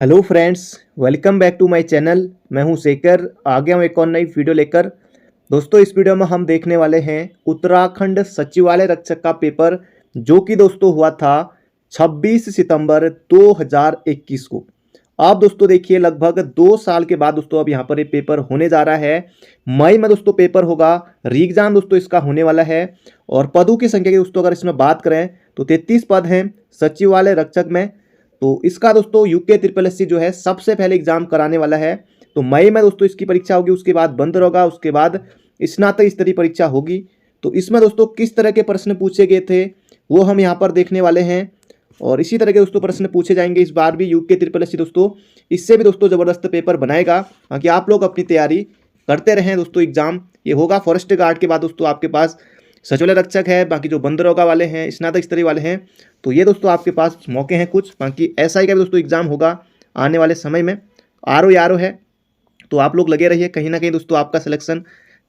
Hello friends, welcome back to my channel. मैं हूं शेखर, आ गया हूं एक और नई वीडियो लेकर। दोस्तों, इस वीडियो में हम देखने वाले हैं उत्तराखंड सचिवालय रक्षक का पेपर, जो कि दोस्तों हुआ था 26 सितंबर 2021 को। अब दोस्तों देखिए, लगभग 2 साल के बाद दोस्तों अब यहाँ पर ये पेपर होने जा रहा है। मई में दोस्तों पेपर होगा। री एग्जाम दोस्तों इसका होने वाला है। और पदों की संख्या की दोस्तों अगर इसमें बात करें तो 33 पद हैं सचिवालय रक्षक में। तो इसका दोस्तों यूके ट्रिपल एससी जो है सबसे पहले एग्जाम कराने वाला है। तो मई में दोस्तों इसकी परीक्षा होगी, उसके बाद बंद होगा, उसके बाद स्नातक स्तरीय परीक्षा होगी। तो इसमें दोस्तों किस तरह के प्रश्न पूछे गए थे वो हम यहाँ पर देखने वाले हैं। और इसी तरह के दोस्तों प्रश्न पूछे जाएंगे इस बार भी। यूके ट्रिपल एससी दोस्तों इससे भी दोस्तों ज़बरदस्त पेपर बनाएगा, ताकि आप लोग अपनी तैयारी करते रहें। दोस्तों एग्जाम ये होगा फॉरेस्ट गार्ड के बाद दोस्तों आपके पास सचिवालय रक्षक है, बाकी जो बंदरगाह वाले हैं, स्नातक स्तरीय वाले हैं। तो ये दोस्तों आपके पास मौके हैं कुछ। बाकी एसआई का भी दोस्तों एग्जाम होगा आने वाले समय में। आरओ है, तो आप लोग लगे रहिए, कहीं ना कहीं दोस्तों आपका सिलेक्शन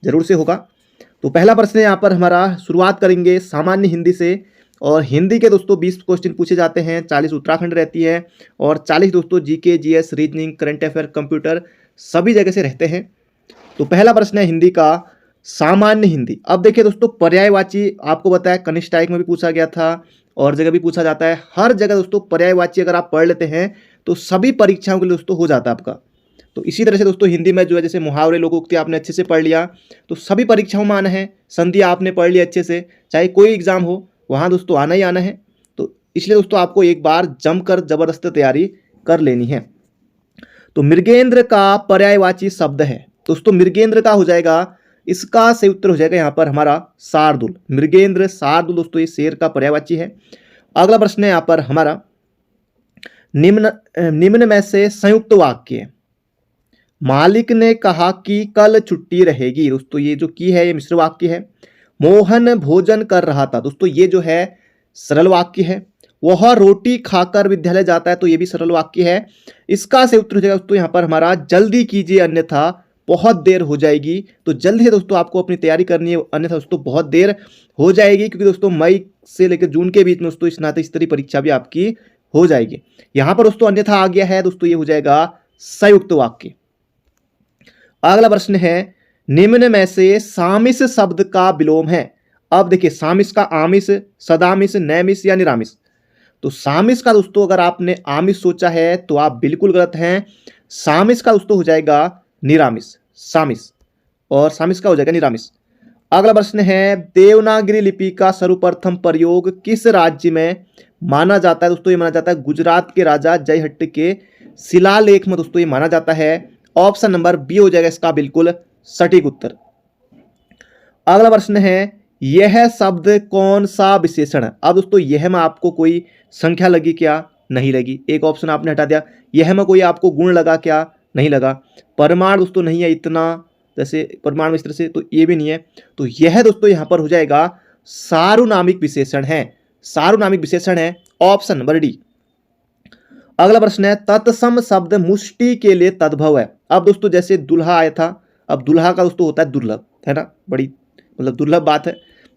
जरूर से होगा। तो पहला प्रश्न यहाँ पर हमारा, शुरुआत करेंगे सामान्य हिंदी से। और हिंदी के दोस्तों 20 क्वेश्चन पूछे जाते हैं, 40 उत्तराखंड रहती है और 40 दोस्तों GK, GS, reasoning, current affair, computer सभी जगह से रहते हैं। तो पहला प्रश्न है हिंदी का, सामान्य हिंदी। अब देखिए दोस्तों, पर्यायवाची आपको बताया कनिष्ठ टाइप में भी पूछा गया था और जगह भी पूछा जाता है। हर जगह दोस्तों पर्यायवाची अगर आप पढ़ लेते हैं तो सभी परीक्षाओं के लिए दोस्तों हो जाता है आपका। तो इसी तरह से दोस्तों हिंदी में जो है, जैसे मुहावरे, लोकोक्ति आपने अच्छे से पढ़ लिया तो सभी परीक्षाओं में आना है। संधि आपने पढ़ लिया अच्छे से, चाहे कोई एग्जाम हो वहाँ दोस्तों आना ही आना है। तो इसलिए दोस्तों आपको एक बार जमकर जबरदस्त तैयारी कर लेनी है। तो मृगेंद्र का पर्यायवाची शब्द है दोस्तों, मृगेंद्र का हो जाएगा, इसका सही उत्तर हो जाएगा यहाँ पर हमारा शार्दुल। मृगेंद्र, शार्दुल दोस्तों ये शेर का पर्यायवाची है। अगला प्रश्न है यहाँ पर हमारा, निम्न में से संयुक्त वाक्य। मालिक ने कहा कि कल छुट्टी रहेगी। दोस्तों ये जो की है ये मिश्र वाक्य है। मोहन भोजन कर रहा था, दोस्तों ये जो है सरल वाक्य है। वह रोटी खाकर विद्यालय जाता है, तो ये भी सरल वाक्य है। इसका सही उत्तर हो जाएगा दोस्तों यहाँ पर हमारा, जल्दी कीजिए अन्यथा बहुत देर हो जाएगी। तो जल्दी से दोस्तों आपको अपनी तैयारी करनी है, अन्यथा दोस्तों बहुत देर हो जाएगी, क्योंकि दोस्तों मई से लेकर जून के बीच में दोस्तों स्नातक स्तरीय परीक्षा भी आपकी हो जाएगी। यहां पर दोस्तों अन्यथा आ गया है, दोस्तों ये हो जाएगा संयुक्त वाक्य। अगला प्रश्न है, निम्न में से सामिस शब्द का विलोम है। अब देखिए, सामिस का आमिष, सदामिस, नैमिष या निरामिष। तो सामिस का दोस्तों अगर आपने आमिष सोचा है तो आप बिल्कुल गलत हैं। सामिस का दोस्तों हो जाएगा निरामिष, सामिस, और सामिस का हो जाएगा निरामिष। अगला प्रश्न है, देवनागरी लिपि का सर्वप्रथम प्रयोग किस राज्य में माना जाता है। दोस्तों ये माना जाता है गुजरात के राजा जयहट्ट के शिलालेख में दोस्तों ये माना जाता है। ऑप्शन नंबर बी हो जाएगा इसका बिल्कुल सटीक उत्तर। अगला प्रश्न है, यह शब्द कौन सा विशेषण है। अब दोस्तों यह में आपको कोई संख्या लगी क्या, नहीं लगी। एक ऑप्शन आपने हटा दिया। यह में कोई आपको गुण लगा क्या, नहीं लगा। परमाण दोस्तों नहीं है इतना, जैसे परमाणु इस तरह से, तो ये भी नहीं है। तो यह दोस्तों यहाँ पर हो जाएगा सार्वनामिक विशेषण है, सार्वनामिक विशेषण है, ऑप्शन नंबर डी। अगला प्रश्न है, तत्सम शब्द मुष्टि के लिए तद्भव है। अब दोस्तों जैसे दुल्हा आया था, अब दुल्हा का दोस्तों होता है दुर्लभ, है ना, बड़ी मतलब दुर्लभ बात है।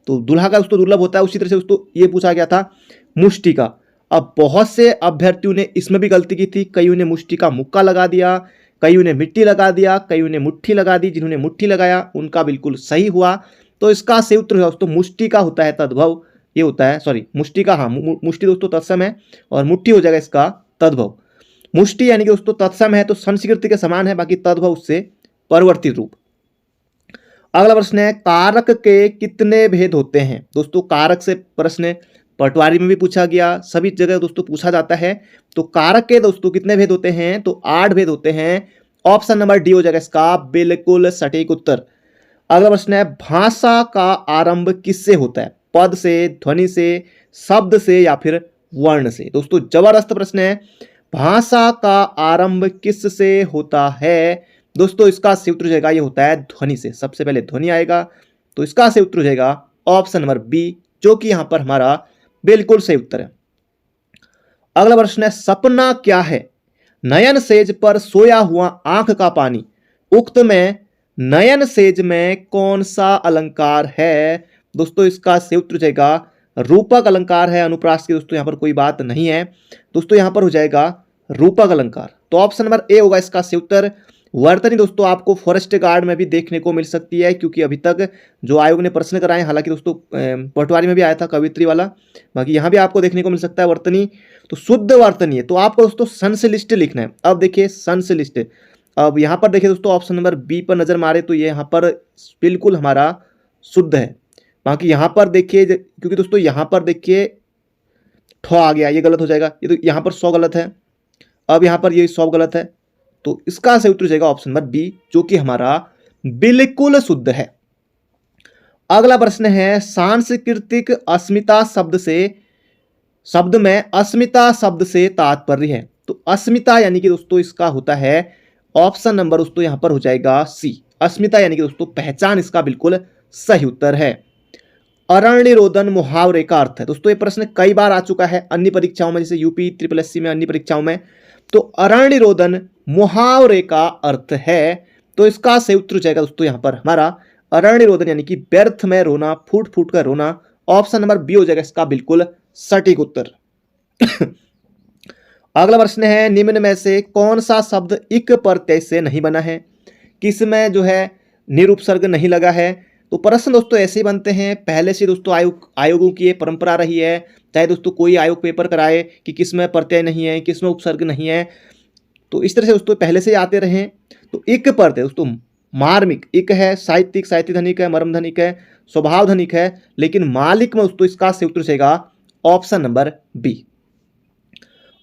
तो दुल्हा का दोस्तों दुर्लभ होता है। उसी तरह से दोस्तों ये पूछा गया था मुष्टि का। अब बहुत से अभ्यर्थियों ने इसमें भी गलती की थी। कईयों ने मुष्टि का मुक्का लगा दिया, कईयों ने मिट्टी लगा दिया, कईयों ने मुट्ठी लगा दी। जिन्होंने मुट्ठी लगाया उनका बिल्कुल सही हुआ। तो इसका सही उत्तर है दोस्तों मुष्टि का होता है तद्भव, ये होता है, सॉरी मुष्टि का, हाँ मुष्टि दोस्तों तत्सम है और मुट्ठी हो जाएगा इसका तद्भव। मुष्टि यानी कि दोस्तों तत्सम है तो संस्कृति के समान है, बाकी तद्भव उससे परिवर्तित रूप। अगला प्रश्न है, कारक के कितने भेद होते हैं। दोस्तों कारक से प्रश्न पटवारी में भी पूछा गया, सभी जगह दोस्तों पूछा जाता है। तो कारक के दोस्तों कितने भेद होते हैं, तो 8 भेद होते हैं। ऑप्शन नंबर डी हो जाएगा इसका बिल्कुल सटीक उत्तर। अगला प्रश्न है, भाषा का आरंभ किससे होता है। पद से, ध्वनि से, शब्द से या फिर वर्ण से। दोस्तों जबरदस्त प्रश्न है, भाषा का आरंभ किससे होता है। दोस्तों इसका सही उत्तर हो जाएगा, ये होता है ध्वनि से। सबसे पहले ध्वनि आएगा, तो इसका सही उत्तर हो जाएगा ऑप्शन नंबर बी, जो कि यहां पर हमारा बिल्कुल सही उत्तर है। अगला प्रश्न है, सपना क्या है। नयन सेज पर सोया हुआ आंख का पानी। उक्त में नयन सेज में कौन सा अलंकार है। दोस्तों इसका सही उत्तर हो जाएगा रूपक अलंकार है। अनुप्रास की दोस्तों यहां पर कोई बात नहीं है। दोस्तों यहां पर हो जाएगा रूपक अलंकार। तो ऑप्शन नंबर ए होगा इसका सही उत्तर। वर्तनी दोस्तों आपको फॉरेस्ट गार्ड में भी देखने को मिल सकती है, क्योंकि अभी तक जो आयोग ने प्रश्न कराए, हालांकि दोस्तों पटवारी में भी आया था कवित्री वाला, बाकी यहाँ भी आपको देखने को मिल सकता है वर्तनी। तो शुद्ध वर्तनी है, तो आपको दोस्तों संश्लिष्ट लिखना है। अब देखिए संश्लिष्ट, अब यहाँ पर देखिए दोस्तों ऑप्शन नंबर बी पर नजर मारे तो ये यहाँ पर बिल्कुल हमारा शुद्ध है। बाकी यहाँ पर देखिए, क्योंकि दोस्तों यहाँ पर देखिए ठो आ गया, ये गलत हो जाएगा, ये तो यहाँ पर 100 गलत है, अब यहाँ पर ये 100 गलत है, तो इसका सही उत्तर हो जाएगा ऑप्शन नंबर बी, जो कि हमारा बिल्कुल शुद्ध है। अगला प्रश्न है, सांस्कृतिक अस्मिता शब्द में अस्मिता शब्द से तात्पर्य है। तो अस्मिता यानी कि दोस्तों इसका होता है ऑप्शन नंबर दोस्तों यहां पर हो जाएगा सी, अस्मिता यानी कि दोस्तों पहचान, इसका बिल्कुल सही उत्तर है। अरण्य रोदन मुहावरे का अर्थ है। दोस्तों ये प्रश्न कई बार आ चुका है अन्य परीक्षाओं में, जैसे यूपी SSC में, अन्य परीक्षाओं में। तो अरण्य रोदन मुहावरे का अर्थ है, तो इसका सही उत्तर हो जाएगा दोस्तों यहां पर हमारा अरण्य रोदन यानी कि व्यर्थ में रोना, फूट फूट कर रोना। ऑप्शन नंबर बी हो जाएगा इसका बिल्कुल सटीक उत्तर। अगला प्रश्न है, निम्न में से कौन सा शब्द इक प्रत्यय से नहीं बना है, किसमें जो है निरुपसर्ग नहीं लगा है। तो प्रश्न दोस्तों ऐसे ही बनते हैं, पहले से दोस्तों आयोगों की ये परंपरा रही है, चाहे दोस्तों कोई आयोग पेपर कराए कि किसमें प्रत्यय नहीं है, किसमें उपसर्ग नहीं है, तो इस तरह से दोस्तों पहले से आते रहे। तो इक प्रत्यय दोस्तों मार्मिक इक है, साहित्यिक साहित्य धनिक है, मर्म धनिक है, स्वभाव धनिक है, लेकिन मालिक में दोस्तों इसका सही उत्तर रहेगा ऑप्शन नंबर बी।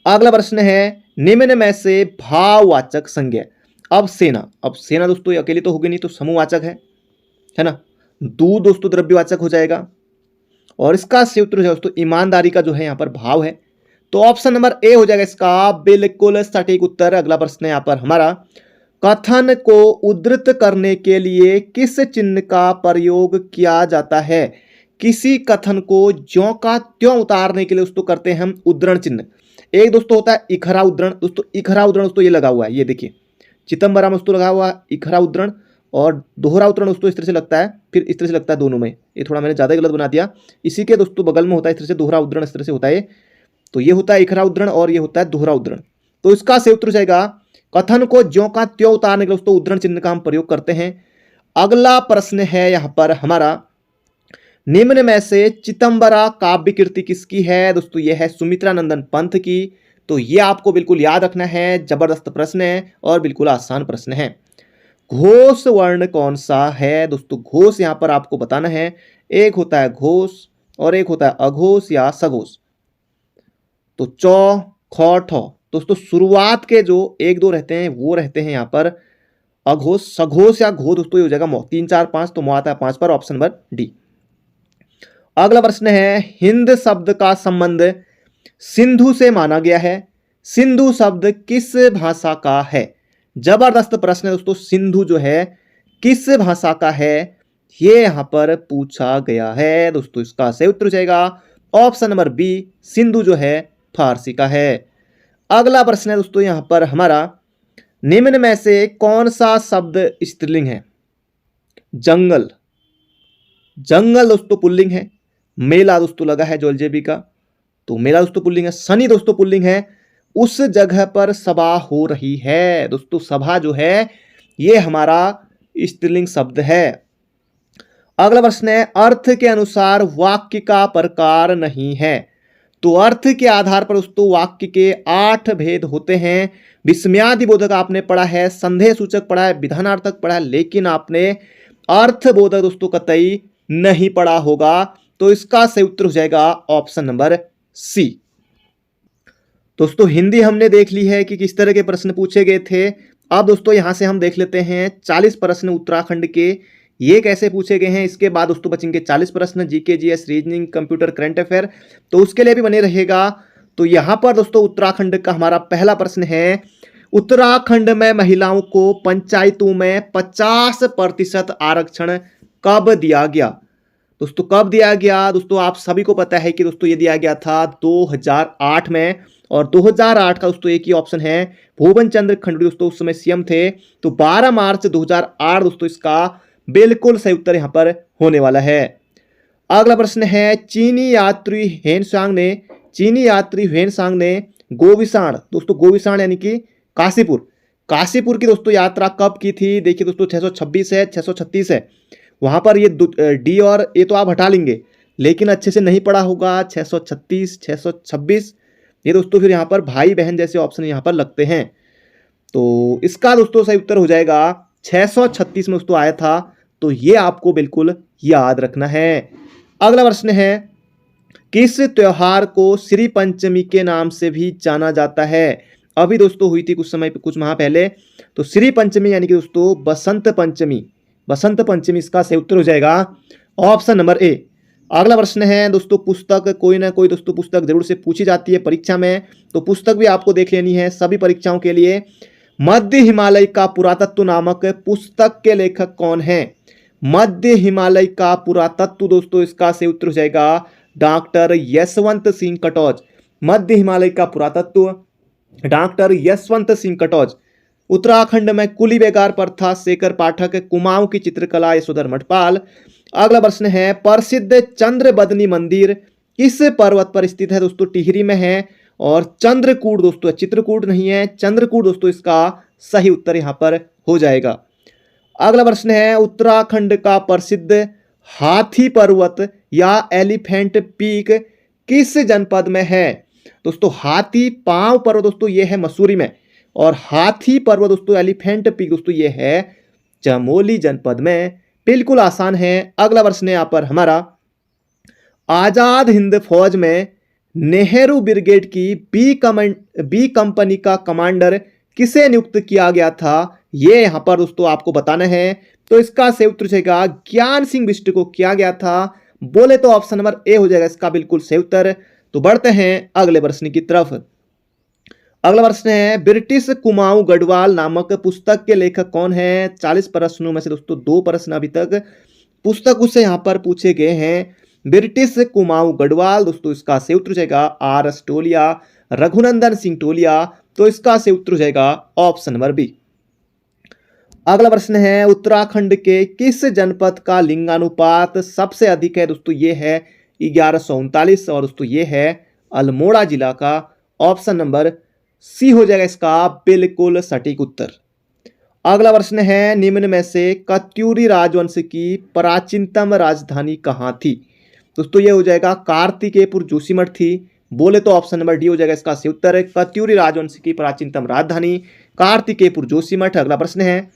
अगला प्रश्न है, निम्न में से भाववाचक संज्ञा। अब सेना दोस्तों ये अकेली तो होगी नहीं, तो समूहवाचक है ना। दूध दोस्तों द्रव्यवाचक हो जाएगा, और इसका सही उत्तर दोस्तों ईमानदारी का जो है यहाँ पर भाव है, तो ऑप्शन नंबर ए हो जाएगा इसका बिल्कुल सटीक उत्तर। अगला प्रश्न है यहाँ पर हमारा, कथन को उद्धृत करने के लिए किस चिन्ह का प्रयोग किया जाता है। किसी कथन को ज्यों का त्यों उतारने के लिए दोस्तों करते हैं हम उद्धरण चिन्ह। एक दोस्तों होता है इखरा उद्धरण, दोस्तों इखरा उद्धरण दोस्तों ये लगा हुआ है, ये देखिए चिदंबरम में दोस्तों लगा हुआ है इखरा उद्धरण, और दोहरा उद्धरण दोस्तों इस तरह से लगता है, फिर इस तरह से लगता है दोनों में, ये थोड़ा मैंने ज़्यादा गलत बना दिया। इसी के दोस्तों बगल में होता है इस तरह से दोहरा उद्धरण, इस तरह से होता है, तो ये होता है इखरा उद्धरण और ये होता है दोहरा उद्धरण। तो इसका सही उत्तर जाएगा, कथन को ज्यों का त्यों उतारने के लिए दोस्तों उद्धरण चिन्ह का हम प्रयोग करते हैं। अगला प्रश्न है यहां पर हमारा, निम्न में से चिदंबरा काव्य कृति किसकी है। दोस्तों यह है सुमित्रा नंदन पंत की। तो यह आपको बिल्कुल याद रखना है, जबरदस्त प्रश्न है और बिल्कुल आसान प्रश्न है। घोष वर्ण कौन सा है। दोस्तों घोष यहां पर आपको बताना है, एक होता है घोष और एक होता है अघोष या सघोष। तो चौ ख ठो दोस्तों शुरुआत के जो एक दो रहते हैं वो रहते हैं यहाँ पर अघोष, सघोष या घो दोस्तों ये हो जाएगा 3 4 5, तो आता है 5 पर, ऑप्शन नंबर डी। अगला प्रश्न है, हिंद शब्द का संबंध सिंधु से माना गया है। सिंधु शब्द किस भाषा का है। जबरदस्त प्रश्न है दोस्तों, सिंधु जो है किस भाषा का है ये यहां पर पूछा गया है। दोस्तों इसका सही उत्तर हो जाएगा ऑप्शन नंबर बी, सिंधु जो है फारसी का है। अगला प्रश्न है दोस्तों यहां पर हमारा, निम्न में से कौन सा शब्द स्त्रीलिंग है। जंगल दोस्तों पुल्लिंग है। मेला दोस्तों लगा है जो एलजेबी का, तो मेला दोस्तों पुल्लिंग है। शनि दोस्तों पुल्लिंग है। उस जगह पर सभा हो रही है। दोस्तों सभा जो है ये हमारा स्त्रीलिंग शब्द है। अगला प्रश्न है, अर्थ के अनुसार वाक्य का प्रकार नहीं है। तो अर्थ के आधार पर दोस्तों वाक्य के 8 भेद होते हैं। विस्मयादिबोधक आपने पढ़ा है, संदेह सूचक पढ़ा है, विधानार्थक पढ़ा है, लेकिन आपने अर्थबोधक दोस्तों कतई नहीं पढ़ा होगा। तो इसका सही उत्तर हो जाएगा ऑप्शन नंबर सी। दोस्तों हिंदी हमने देख ली है कि किस तरह के प्रश्न पूछे गए थे। अब दोस्तों यहां से हम देख लेते हैं 40 प्रश्न उत्तराखंड के, ये कैसे पूछे गए हैं। इसके बाद दोस्तों बचेंगे 40 प्रश्न GK GS reasoning computer current affair, तो उसके लिए भी बने रहेगा। तो यहां पर दोस्तों उत्तराखंड का हमारा पहला प्रश्न है, उत्तराखंड में महिलाओं को पंचायतों में 50% आरक्षण कब दिया गया। दोस्तों कब दिया गया, दोस्तों आप सभी को पता है कि दोस्तों ये दिया गया था 2008 में, और 2008 का दोस्तों एक ही ऑप्शन है, भुवन चंद्र खंडूरी दोस्तों उस समय सीएम थे। तो 12 मार्च 2008 दोस्तों इसका बिल्कुल सही उत्तर यहां पर होने वाला है। अगला प्रश्न है, चीनी यात्री हेनसांग ने गोविषाण, दोस्तों गोविषाण यानी कि काशीपुर। काशीपुर की दोस्तों यात्रा कब की थी? देखिए दोस्तों 626 है, 636 है। वहां पर ये डी और ए तो आप हटा लेंगे, लेकिन अच्छे से नहीं पढ़ा होगा। 636, 626, ये दोस्तों फिर यहाँ पर भाई बहन जैसे ऑप्शन यहाँ पर लगते हैं। तो इसका दोस्तों सही उत्तर हो जाएगा 636 में दोस्तों आया था। तो ये आपको बिल्कुल याद रखना है। अगला प्रश्न है, किस त्योहार को श्री पंचमी के नाम से भी जाना जाता है? अभी दोस्तों हुई थी कुछ समय कुछ माह पहले। तो श्री पंचमी यानी कि दोस्तों बसंत पंचमी। बसंत पंचमी इसका सही उत्तर हो जाएगा ऑप्शन नंबर ए। अगला प्रश्न है दोस्तों, पुस्तक कोई ना कोई दोस्तों पुस्तक जरूर से पूछी जाती है परीक्षा में, तो पुस्तक भी आपको देख लेनी है सभी परीक्षाओं के लिए। मध्य हिमालय का पुरातत्व नामक पुस्तक के लेखक कौन है? मध्य हिमालय का पुरातत्व दोस्तों इसका सही उत्तर हो जाएगा डॉक्टर यशवंत सिंह कटोच। मध्य हिमालय का पुरातत्व डॉक्टर यशवंत सिंह कटोच। उत्तराखंड में कुली बेगार प्रथा शेखर पाठक। कुमाऊं की चित्रकला यशोधर मठपाल। अगला प्रश्न है, प्रसिद्ध चंद्रबदनी मंदिर किस पर्वत पर स्थित है? दोस्तों टिहरी में है। और चंद्रकूट दोस्तों, चित्रकूट नहीं है, चंद्रकूट दोस्तों इसका सही उत्तर यहां पर हो जाएगा। अगला प्रश्न है, उत्तराखंड का प्रसिद्ध हाथी पर्वत या एलिफेंट पीक किस जनपद में है? दोस्तों हाथी पांव पर्वत दोस्तों ये है मसूरी में, और हाथी पर्वत दोस्तों एलिफेंट पीक दोस्तों ये है चमोली जनपद में। बिल्कुल आसान है। अगला प्रश्न है यहाँ पर हमारा, आजाद हिंद फौज में नेहरू ब्रिगेड की बी कंपनी का कमांडर किसे नियुक्त किया गया था? ये यहां पर दोस्तों आपको बताना है। तो इसका सही उत्तर रहेगा ज्ञान सिंह बिष्ट को किया गया था। बोले तो ऑप्शन नंबर ए हो जाएगा इसका बिल्कुल सही उत्तर। तो बढ़ते हैं अगले प्रश्न की तरफ। अगला प्रश्न है, ब्रिटिश कुमाऊं गढ़वाल नामक पुस्तक के लेखक कौन है? 40 प्रश्नों में से दोस्तों 2 प्रश्न अभी तक पुस्तक उससे यहां पर पूछे गए हैं। ब्रिटिश कुमाऊं गढ़वाल दोस्तों इसका सही उत्तर जाएगा आर एस टोलिया, रघुनंदन सिंह टोलिया। तो इसका सही उत्तर जाएगा ऑप्शन नंबर बी। अगला प्रश्न है, उत्तराखंड के किस जनपद का लिंगानुपात सबसे अधिक है? दोस्तों ये है 1139, और दोस्तों ये है अल्मोड़ा जिला का। ऑप्शन नंबर सी हो जाएगा इसका बिल्कुल सटीक उत्तर। अगला प्रश्न है, निम्न में से कत्यूरी राजवंश की प्राचीनतम राजधानी कहाँ थी? दोस्तों ये हो जाएगा कार्तिकेयपुर जोशीमठ थी। बोले तो ऑप्शन नंबर डी हो जाएगा इसका सही उत्तर। कत्यूरी राजवंश की प्राचीनतम राजधानी कार्तिकेयपुर जोशीमठ। अगला प्रश्न है,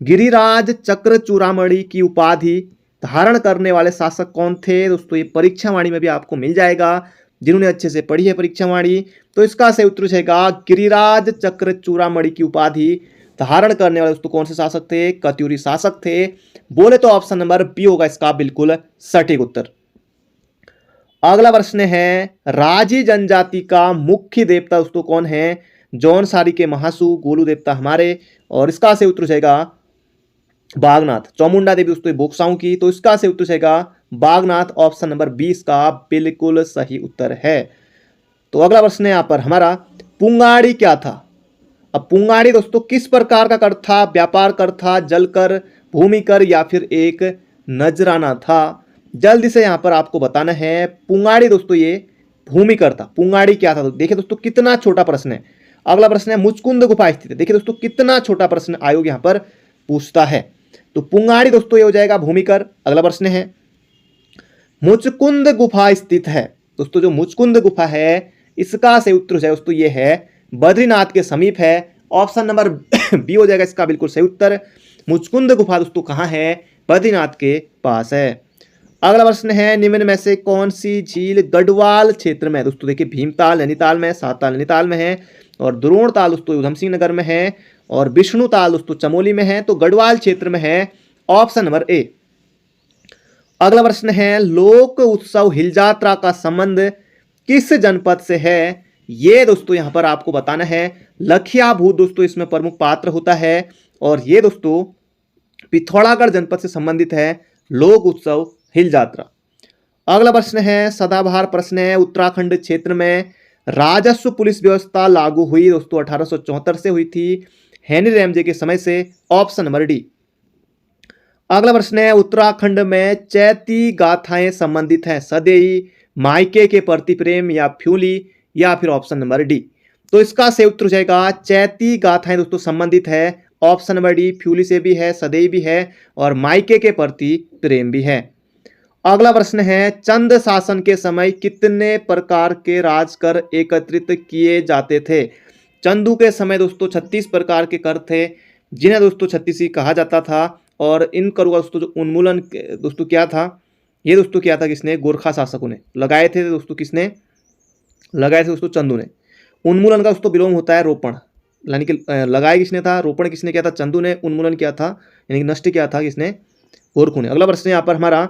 गिरिराज चक्र चूड़ामणि की उपाधि धारण करने वाले शासक कौन थे? दोस्तों ये परीक्षावाणी में भी आपको मिल जाएगा, जिन्होंने अच्छे से पढ़ी है परीक्षावाणी। तो इसका सही उत्तर रहेगा गिरिराज चक्र चूड़ामणि की उपाधि धारण करने वाले दोस्तों कौन से शासक थे? कत्यूरी शासक थे। बोले तो ऑप्शन नंबर बी होगा इसका बिल्कुल सटीक उत्तर। अगला प्रश्न है, राजी जनजाति का मुख्य देवता दोस्तों कौन है? जौनसारी के महासु, गोलू देवता हमारे। और इसका सही उत्तर रहेगा बागनाथ। चामुंडा देवी दोस्तों बोक्साओं की। तो इसका सही उत्तर रहेगा बागनाथ। ऑप्शन नंबर 20 का बिल्कुल सही उत्तर है। तो अगला प्रश्न है यहाँ पर हमारा, पुंगाड़ी क्या था? अब पुंगाड़ी दोस्तों किस प्रकार का कर था? व्यापार कर था, जल कर, भूमि कर, या फिर एक नजराना था? जल्दी से यहाँ पर आपको बताना है। पुंगाड़ी दोस्तों ये भूमि कर था। पुंगाड़ी क्या था? तो देखिए दोस्तों कितना छोटा प्रश्न है। अगला प्रश्न है, मुचकुंद गुफा स्थित है। देखिए दोस्तों कितना छोटा प्रश्न आयोग यहाँ पर पूछता है। तो पुंगाड़ी दोस्तों ये हो जाएगा भूमिकर। अगला प्रश्न है, मुचकुंद गुफा स्थित है। दोस्तों जो मुचकुंद गुफा है इसका सही उत्तर है दोस्तों ये है बद्रीनाथ के समीप है। ऑप्शन नंबर बी हो जाएगा इसका बिल्कुल सही उत्तर। मुचकुंद गुफा दोस्तों कहाँ है? बद्रीनाथ के पास है। अगला प्रश्न है, निम्न में से कौन सी झील गढ़वाल क्षेत्र में है? दोस्तों देखिए भीमताल नैनीताल में, सातताल नैनीताल में है, और द्रोणताल दोस्तों उधम सिंह नगर में है, और विष्णुताल दोस्तों चमोली में है। तो गढ़वाल क्षेत्र में है। Option number A. अगला प्रश्न है, लोक उत्सव हिल यात्रा का संबंध किस जनपद से है? ये दोस्तों यहां पर आपको बताना है। लखिया भूत दोस्तों इसमें प्रमुख पात्र होता है, और ये दोस्तों पिथौरागढ़ जनपद से संबंधित है लोक उत्सव हिल यात्रा। अगला प्रश्न है, सदाबहार प्रश्न है, उत्तराखंड क्षेत्र में राजस्व पुलिस व्यवस्था लागू हुई दोस्तों 1874 से हुई थी, हेनरी रैमजे के समय से। Option number D. अगला प्रश्न है, उत्तराखंड में चैती गाथाएं संबंधित हैं, सदैई, मायके के प्रति प्रेम, या फ्यूली, या फिर ऑप्शन नंबर डी। तो इसका सही उत्तर हो जाएगा चैती गाथाएं दोस्तों संबंधित है। ऑप्शन नंबर डी फ्यूली से भी है, सदैव भी है और मायके के प्रति प्रेम भी है। अगला प्रश्न है चंद शासन के समय कितने प्रकार के राजकर एकत्रित किए जाते थे। चंदू के समय दोस्तों 36 प्रकार के कर थे जिन्हें दोस्तों 36 कहा जाता था। और इन करों का दोस्तों जो उन्मूलन दोस्तों क्या था, ये दोस्तों क्या था, किसने, गोरखा शासकों ने लगाए थे दोस्तों। किसने लगाए थे दोस्तों? चंदू ने। उन्मूलन का दोस्तों विलोम होता है रोपण, यानी कि लगाया किसने था, रोपण किसने किया था, चंदू ने। उन्मूलन किया था यानी कि नष्ट किया था किसने, गोरखों ने। अगला प्रश्न यहाँ पर हमारा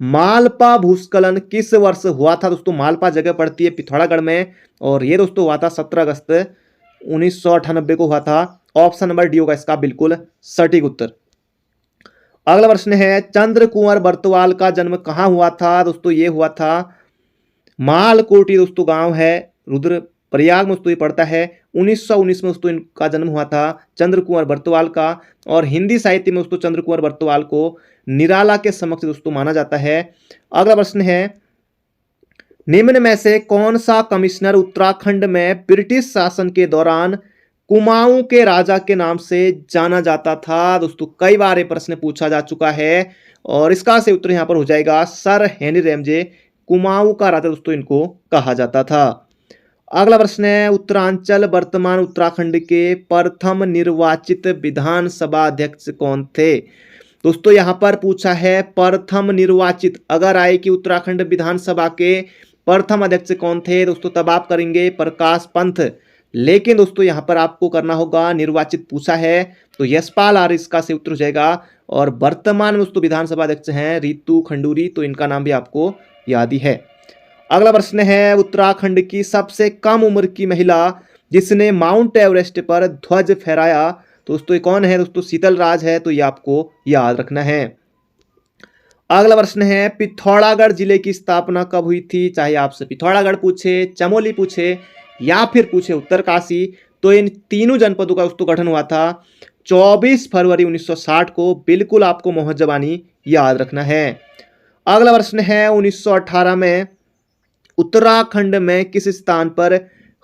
मालपा भूस्खलन किस वर्ष हुआ था दोस्तों। मालपा जगह पड़ती है पिथौरागढ़ में और ये दोस्तों हुआ था 17 अगस्त 1998 को हुआ था। ऑप्शन नंबर डी होगा इसका बिल्कुल सटीक उत्तर। अगला प्रश्न है चंद्र कुंवर बर्तवाल का जन्म कहाँ हुआ था दोस्तों। ये हुआ था मालकोटी दोस्तों गांव है, रुद्र प्रयाग में दोस्तों ये पड़ता है। 1919 में दोस्तों इनका जन्म हुआ था चंद्र कुंवर बर्तवाल का। और हिंदी साहित्य में दोस्तों चंद्र कुंवर बर्तवाल को निराला के समक्ष दोस्तों माना जाता है। अगला प्रश्न है निम्न में से कौन सा कमिश्नर उत्तराखंड में ब्रिटिश शासन के दौरान कुमाऊं के राजा के नाम से जाना जाता था दोस्तों। कई बार ये प्रश्न पूछा जा चुका है और इसका सही उत्तर यहां पर हो जाएगा सर हेनरी रैमजे। कुमाऊं का राजा दोस्तों इनको कहा जाता था। अगला प्रश्न है उत्तरांचल वर्तमान उत्तराखंड के प्रथम निर्वाचित विधानसभा अध्यक्ष कौन थे दोस्तों। यहां पर पूछा है प्रथम निर्वाचित, अगर आए कि उत्तराखंड विधानसभा के प्रथम अध्यक्ष कौन थे दोस्तों, तब आप करेंगे प्रकाश पंत। लेकिन दोस्तों यहां पर आपको करना होगा निर्वाचित पूछा है तो यशपाल आर्य इसका सही उत्तर हो जाएगा। और वर्तमान में दोस्तों विधानसभा अध्यक्ष हैं रितु खंडूरी, तो इनका नाम भी आपको याद ही है। अगला प्रश्न है उत्तराखंड की सबसे कम उम्र की महिला जिसने माउंट एवरेस्ट पर ध्वज फहराया दोस्तों ये कौन है दोस्तों, शीतल राज है, तो ये आपको याद रखना है। अगला प्रश्न है पिथौरागढ़ जिले की स्थापना कब हुई थी। चाहे आपसे पिथौरागढ़ पूछे, चमोली पूछे या फिर पूछे उत्तरकाशी, तो इन तीनों जनपदों का दोस्तों गठन हुआ था 24 फरवरी 1960 को। बिल्कुल आपको मोहन जबानी याद रखना है। अगला प्रश्न है 1918 में उत्तराखंड में किस स्थान पर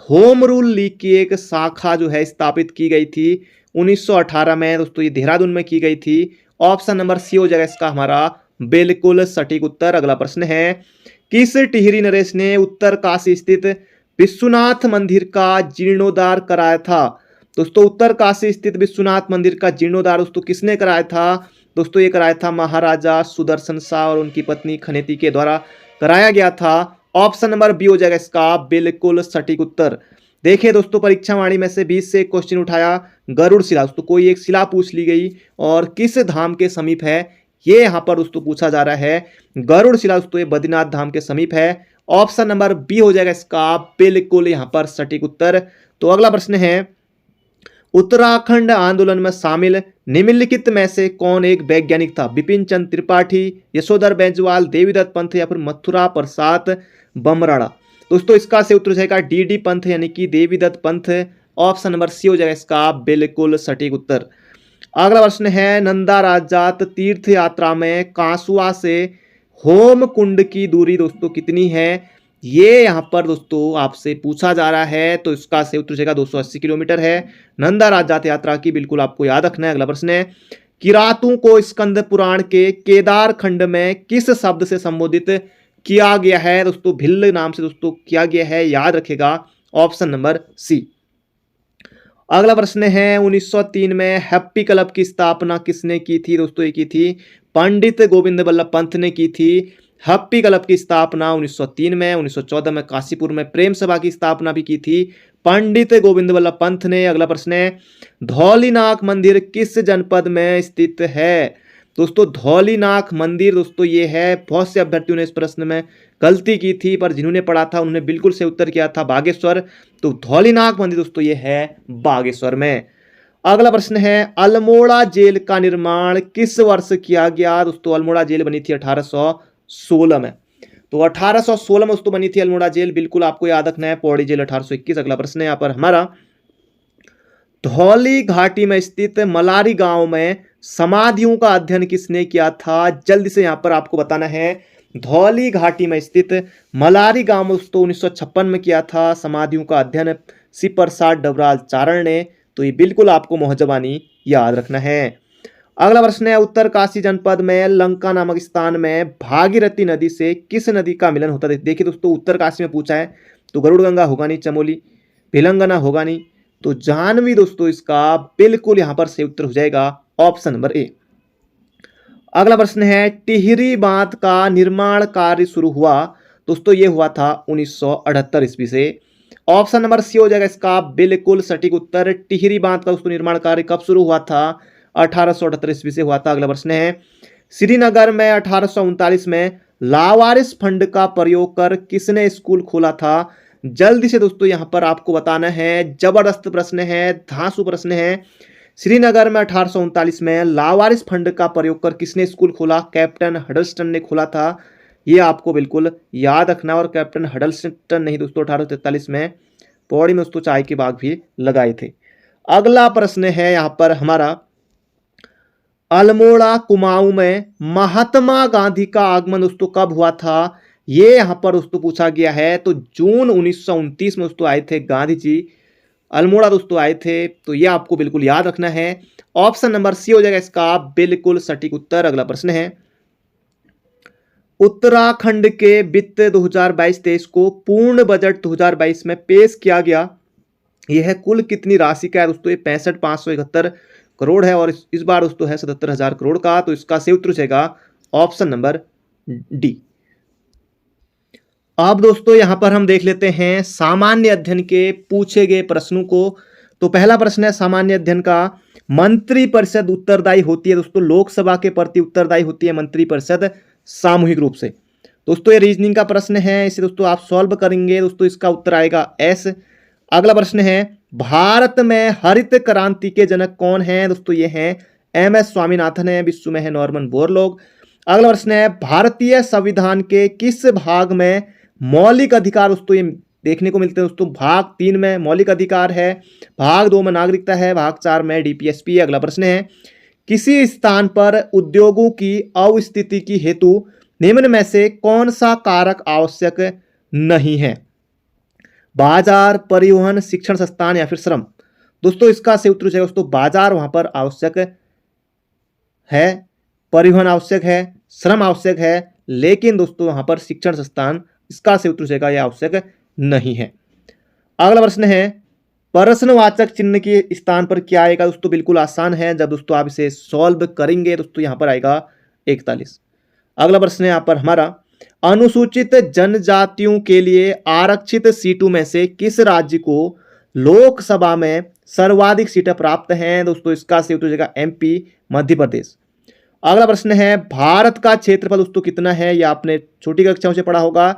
होम रूल लीग की एक शाखा जो है स्थापित की गई थी। 1918 में दोस्तों ये देहरादून में की गई थी। ऑप्शन नंबर सी हो जाएगा इसका हमारा बिल्कुल सटीक उत्तर। अगला प्रश्न है किस टिहरी नरेश ने उत्तरकाशी स्थित विश्वनाथ मंदिर का जीर्णोद्धार कराया था दोस्तों। उत्तरकाशी स्थित विश्वनाथ मंदिर का जीर्णोद्धार दोस्तों किसने कराया था दोस्तों, ये कराया था महाराजा सुदर्शन शाह और उनकी पत्नी खनेती के द्वारा कराया गया था। ऑप्शन नंबर बी हो जाएगा इसका बिल्कुल सटीक उत्तर। देखिए दोस्तों परीक्षा वाणी में से 20 से क्वेश्चन उठाया गरुड़ शिला, दोस्तों कोई एक शिला पूछ ली गई और किस धाम के समीप है, ये यहाँ पर दोस्तों पूछा जा रहा है। गरुड़ शिला दोस्तों ये बद्रीनाथ धाम के समीप है। ऑप्शन नंबर बी हो जाएगा इसका बिल्कुल यहाँ पर सटीक उत्तर। तो अगला प्रश्न है उत्तराखंड आंदोलन में शामिल निम्नलिखित में से कौन एक वैज्ञानिक था। बिपिन चंद्र त्रिपाठी, यशोधर बैजवाल, देवीदत्त पंत या फिर मथुरा प्रसाद बमराड़ा। दोस्तों इसका सही उत्तर हो जाएगा डी पंथ यानी कि देवीदत्त पंथ। ऑप्शन नंबर सी हो जाएगा इसका बिल्कुल सटीक उत्तर। अगला प्रश्न है नंदा राजात तीर्थ यात्रा में कांसुआ से होम कुंड की दूरी दोस्तों कितनी है, ये यहाँ पर दोस्तों आपसे पूछा जा रहा है। तो इसका सही उत्तर हो जाएगा 280 किलोमीटर है नंदा राजात यात्रा की, बिल्कुल आपको याद रखना है। अगला प्रश्न है किरातों को स्कंद पुराण के केदार खंड में किस शब्द से संबोधित किया गया है दोस्तों, भिल्ल नाम से दोस्तों किया गया है, याद रखेगा ऑप्शन नंबर सी। अगला प्रश्न है 1903 में हैप्पी क्लब की स्थापना किसने की थी दोस्तों, ये की थी पंडित गोविंद बल्लभ पंत ने की थी। हैप्पी क्लब की स्थापना 1903 में। 1914 में काशीपुर में प्रेम सभा की स्थापना भी की थी पंडित गोविंद बल्लभ पंत ने। अगला प्रश्न है धौलीनाथ मंदिर किस जनपद में स्थित है दोस्तों। धौलीनाथ मंदिर दोस्तों ये है, बहुत से अभ्यर्थियों ने इस प्रश्न में गलती की थी पर जिन्होंने पढ़ा था उन्होंने बिल्कुल से उत्तर किया था बागेश्वर। तो धौलीनाथ मंदिर दोस्तों ये है बागेश्वर में। अगला प्रश्न है अल्मोड़ा जेल का निर्माण किस वर्ष किया गया दोस्तों। अल्मोड़ा जेल बनी थी 1816 में। तो 1816 में दोस्तों बनी थी अल्मोड़ा जेल, बिल्कुल आपको याद रखना है। पौड़ी जेल 1821। अगला प्रश्न है यहाँ पर हमारा धौली घाटी में स्थित मलारी गांव में समाधियों का अध्ययन किसने किया था, जल्दी से यहाँ पर आपको बताना है। धौली घाटी में स्थित मलारी गांव में दोस्तों 1956 में किया था समाधियों का अध्ययन शिव प्रसाद डबराल चारण ने। तो ये बिल्कुल आपको मोहजबानी याद रखना है। अगला प्रश्न है, उत्तरकाशी जनपद में लंका नामक स्थान में भागीरथी नदी से किस नदी का मिलन होता है? देखिए दोस्तों, उत्तरकाशी में पूछा है तो गरुड़ गंगा होगा नहीं, चमोली, भिलंगना होगा नहीं, तो जाह्नवी दोस्तों इसका बिल्कुल यहां पर सही उत्तर हो जाएगा ऑप्शन नंबर ए। अगला प्रश्न है, टिहरी बांध का निर्माण कार्य शुरू हुआ? दोस्तों ये हुआ था 1978 ईस्वी से। ऑप्शन नंबर सी हो जाएगा इसका बिल्कुल सटीक उत्तर। टिहरी बांध का दोस्तों निर्माण कार्य कब शुरू हुआ था? 1878 ईस्वी से हुआ था। अगला प्रश्न है, श्रीनगर में 1839 में लावारिस फंड का प्रयोग कर किसने स्कूल खोला था? जल्दी से दोस्तों यहां पर आपको बताना है, जबरदस्त प्रश्न है, धांसू प्रश्न है। श्रीनगर में 1839 में लावारिस फंड का प्रयोग कर किसने स्कूल खोला? कैप्टन हडल्स्टन ने खोला था। ये आपको बिल्कुल याद रखना। और कैप्टन हडल्स्टन नहीं दोस्तों, 1843 में पौड़ी में दोस्तों चाय के बाग भी लगाए थे। अगला प्रश्न है यहां पर हमारा, अल्मोड़ा कुमाऊं में महात्मा गांधी का आगमन दोस्तों कब हुआ था? ये यहां पर दोस्तों पूछा गया है। तो जून 1929 में दोस्तों आए थे गांधी जी, अल्मोड़ा दोस्तों आए थे। तो ये आपको बिल्कुल याद रखना है। ऑप्शन नंबर सी हो जाएगा इसका बिल्कुल सटीक उत्तर। अगला प्रश्न है, उत्तराखंड के वित्त 2022-23 को पूर्ण बजट 2022 में पेश किया गया, यह कुल कितनी राशि का है दोस्तों? ये 65,571 करोड़ है और इस बार दोस्तों है 77,000 करोड़ का। तो इसका सही उत्तर हो जाएगा ऑप्शन नंबर डी। अब दोस्तों यहां पर हम देख लेते हैं सामान्य अध्ययन के पूछे गए प्रश्नों को। तो पहला प्रश्न है सामान्य अध्ययन का, मंत्रिपरिषद उत्तरदायी होती है दोस्तों लोकसभा के प्रति उत्तरदायी होती है मंत्रिपरिषद सामूहिक रूप से। दोस्तों ये रीजनिंग का प्रश्न है, इसे दोस्तों आप सॉल्व करेंगे दोस्तों, इसका उत्तर आएगा एस। अगला प्रश्न है, भारत में हरित क्रांति के जनक कौन है? दोस्तों ये हैं एम.एस. स्वामीनाथन है, विश्व में है नॉर्मन बोरलॉग। अगला प्रश्न है, भारतीय संविधान के किस भाग में मौलिक अधिकार दोस्तों ये देखने को मिलते हैं? दोस्तों भाग 3 में मौलिक अधिकार है, भाग 2 में नागरिकता है, भाग 4 में डीपीएसपी है। अगला प्रश्न है, किसी स्थान पर उद्योगों की अवस्थिति की हेतु निम्न में से कौन सा कारक आवश्यक नहीं है? बाजार, परिवहन, शिक्षण संस्थान या फिर श्रम? दोस्तों इसका सही उत्तर है दोस्तों बाजार वहां पर आवश्यक है, परिवहन आवश्यक है, श्रम आवश्यक है, लेकिन दोस्तों वहां पर शिक्षण संस्थान इसका सही उत्तर है यह आवश्यक नहीं है। अगला प्रश्न है, प्रश्नवाचक चिन्ह के स्थान पर क्या आएगा? दोस्तों बिल्कुल आसान है, जब दोस्तों आप इसे सॉल्व करेंगे दोस्तों यहां पर आएगा 41। अगला प्रश्न है यहाँ पर हमारा, अनुसूचित जनजातियों के लिए आरक्षित सीटों में से किस राज्य को लोकसभा में सर्वाधिक सीटें प्राप्त हैं? दोस्तों इसका सही उत्तर हो जाएगा एमपी, मध्य प्रदेश। अगला प्रश्न है, भारत का क्षेत्रफल दोस्तों कितना है? यह आपने छोटी कक्षाओं से पढ़ा होगा,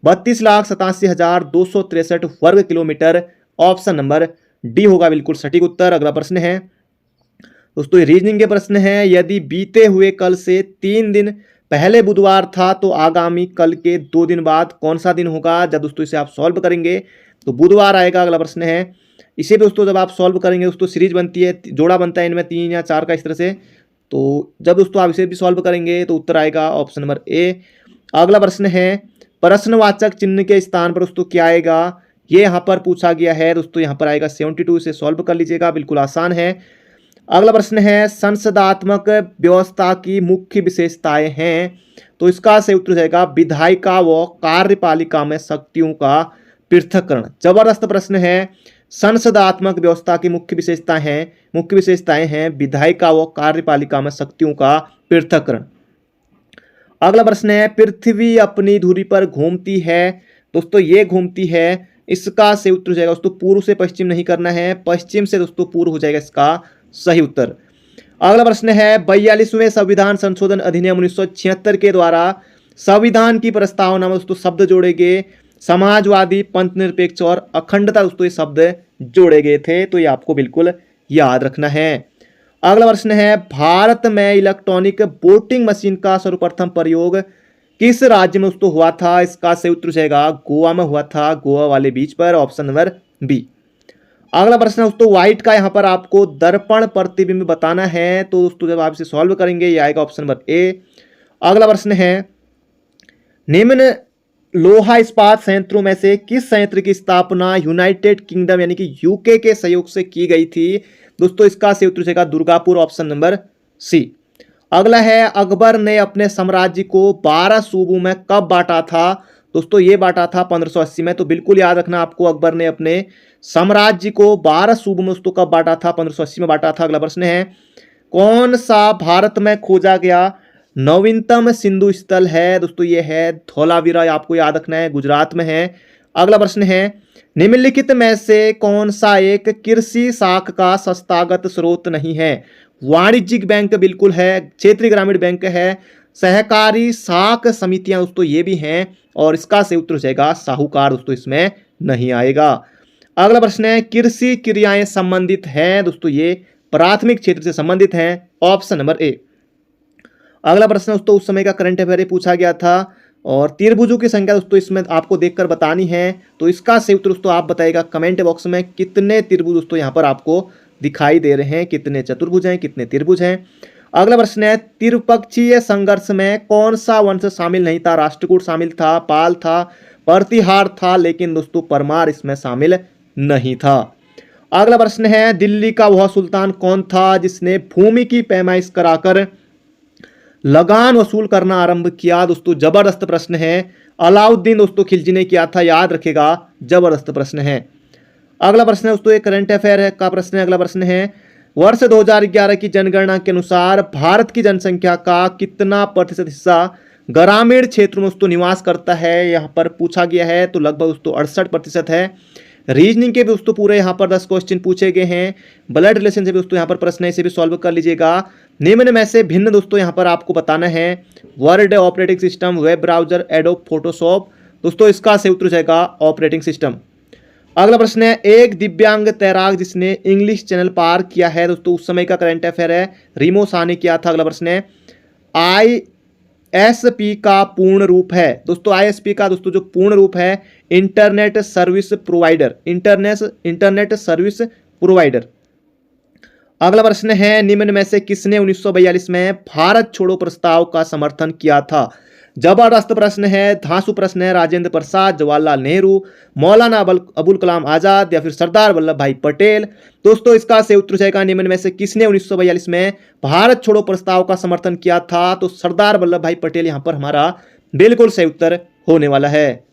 32,87,263 वर्ग किलोमीटर। ऑप्शन नंबर डी होगा बिल्कुल सटीक उत्तर। अगला प्रश्न है दोस्तों रीजनिंग के प्रश्न है, यदि बीते हुए कल से 3 दिन पहले बुधवार था तो आगामी कल के 2 दिन बाद कौन सा दिन होगा? जब दोस्तों इसे आप सॉल्व करेंगे तो बुधवार आएगा। अगला प्रश्न है, इसे दोस्तों जब आप सॉल्व करेंगे दोस्तों सीरीज बनती है, जोड़ा बनता है इनमें 3 या 4 का इस तरह से। तो जब दोस्तों आप इसे भी सॉल्व करेंगे तो उत्तर आएगा ऑप्शन नंबर ए। अगला प्रश्न है, प्रश्नवाचक चिन्ह के स्थान पर दोस्तों क्या आएगा? ये यहाँ पर पूछा गया है दोस्तों, यहाँ पर आएगा 72। इसे सॉल्व कर लीजिएगा, बिल्कुल आसान है। अगला प्रश्न है, संसदात्मक व्यवस्था की मुख्य विशेषताएं हैं? तो इसका सही उत्तर जाएगा विधायिका व कार्यपालिका में शक्तियों का पृथक्करण। जबरदस्त प्रश्न है, संसदात्मक व्यवस्था की मुख्य विशेषताएं हैं विधायिका व कार्यपालिका में शक्तियों का पृथक्करण। अगला प्रश्न है, पृथ्वी अपनी धुरी पर घूमती है? दोस्तों ये घूमती है, इसका सही उत्तर हो जाएगा दोस्तों पूर्व से पश्चिम नहीं करना है, पश्चिम से दोस्तों पूर्व हो जाएगा इसका सही उत्तर। अगला प्रश्न है, 42वें संविधान संशोधन अधिनियम 1976 के द्वारा संविधान की प्रस्तावना में दोस्तों शब्द जोड़े गए, समाजवादी, पंथ निरपेक्ष और अखंडता दोस्तों ये शब्द जोड़े गए थे। तो ये आपको बिल्कुल याद रखना है। अगला प्रश्न है, भारत में इलेक्ट्रॉनिक वोटिंग मशीन का सर्वप्रथम प्रयोग किस राज्य में दोस्तों हुआ था? इसका सही उत्तर जाएगा गोवा में हुआ था, गोवा वाले बीच पर। Option number B. अगला प्रश्न है दोस्तों, व्हाइट का यहाँ पर आपको दर्पण प्रतिबिंब बताना है। तो दोस्तों जब आप इसे सॉल्व करेंगे ये आएगा ऑप्शन नंबर ए। अगला प्रश्न है, निम्न लोहा इस्पात संयंत्रों में से किस संयंत्र की स्थापना यूनाइटेड किंगडम यानी कि यूके के सहयोग से की गई थी? दोस्तों इसका सही उत्तर होगा दुर्गापुर, ऑप्शन नंबर सी। अगला है, अकबर ने अपने साम्राज्य को 12 सूबों में कब बांटा था? दोस्तों ये बांटा था 1580 में। तो बिल्कुल याद रखना आपको, अकबर ने अपने साम्राज्य को 12 सूबों में दोस्तों कब बांटा था? 1580 में बांटा था। अगला प्रश्न है, कौन सा भारत में खोजा गया नवीनतम सिंधु स्थल है? दोस्तों ये है धौलावीरा, आपको याद रखना है, गुजरात में है। अगला प्रश्न है, निम्नलिखित में से कौन सा एक कृषि साख का संस्थागत स्रोत नहीं है? वाणिज्यिक बैंक बिल्कुल है, क्षेत्रीय ग्रामीण बैंक है, सहकारी साख समितियां दोस्तों ये भी हैं, और इसका सही उत्तर हो जाएगा साहूकार, दोस्तों इसमें नहीं आएगा। अगला प्रश्न है, कृषि क्रियाएं संबंधित हैं? दोस्तों ये प्राथमिक क्षेत्र से संबंधित हैं, ऑप्शन नंबर ए। अगला प्रश्न दोस्तों उस समय का करंट अफेयर पूछा गया था, और त्रिभुजों की संख्या दोस्तों इसमें आपको देखकर बतानी है। तो इसका सही उत्तर दोस्तों आप बताइएगा कमेंट बॉक्स में, कितने त्रिभुज दोस्तों यहाँ पर आपको दिखाई दे रहे हैं, कितने चतुर्भुज हैं, कितने त्रिभुज हैं। अगला प्रश्न है, त्रिपक्षीय संघर्ष में कौन सा वंश शामिल नहीं था? राष्ट्रकूट शामिल था, पाल था, प्रतिहार था, लेकिन दोस्तों परमार इसमें शामिल नहीं था। अगला प्रश्न है, दिल्ली का वह सुल्तान कौन था जिसने भूमि की पैमाइश कराकर लगान वसूल करना आरंभ किया? दोस्तों जबरदस्त प्रश्न है, अलाउद्दीन दोस्तों खिलजी ने किया था, याद रखेगा, जबरदस्त प्रश्न है। अगला प्रश्न है दोस्तों एक करंट अफेयर का प्रश्न है। अगला प्रश्न है, वर्ष 2011 की जनगणना के अनुसार भारत की जनसंख्या का कितना प्रतिशत हिस्सा ग्रामीण क्षेत्रों में दोस्तों निवास करता है? यहाँ पर पूछा गया है, तो लगभग दोस्तों 68% है। रीजनिंग के भी दोस्तों पूरे यहाँ पर 10 क्वेश्चन पूछे गए हैं। ब्लड रिलेशन से भी दोस्तों यहाँ पर प्रश्न है, इसे भी सॉल्व कर लीजिएगा। निम्न में से भिन्न दोस्तों यहाँ पर आपको बताना है, word, operating system, web browser, adobe Photoshop. दोस्तों इसका सही उत्तर जाएगा ऑपरेटिंग सिस्टम। अगला प्रश्न है, एक दिव्यांग तैराक जिसने इंग्लिश चैनल पार किया है? दोस्तों उस समय का करंट अफेयर है, रिमो शाह ने किया था। अगला प्रश्न है, ISP का पूर्ण रूप है? दोस्तों ISP का दोस्तों जो पूर्ण रूप है, internet service provider, internet service provider. अगला प्रश्न है, निम्न में से किसने 1942 में भारत छोड़ो प्रस्ताव का समर्थन किया था? जबरदस्त प्रश्न है, धांसू प्रश्न है। राजेंद्र प्रसाद, जवाहरलाल नेहरू, मौलाना अबुल कलाम आजाद या फिर सरदार वल्लभ भाई पटेल? दोस्तों इसका सही उत्तर जाएगा, निम्न में से किसने 1942 में भारत छोड़ो प्रस्ताव का समर्थन किया था? तो सरदार वल्लभ भाई पटेल यहाँ पर हमारा बिल्कुल सही उत्तर होने वाला है।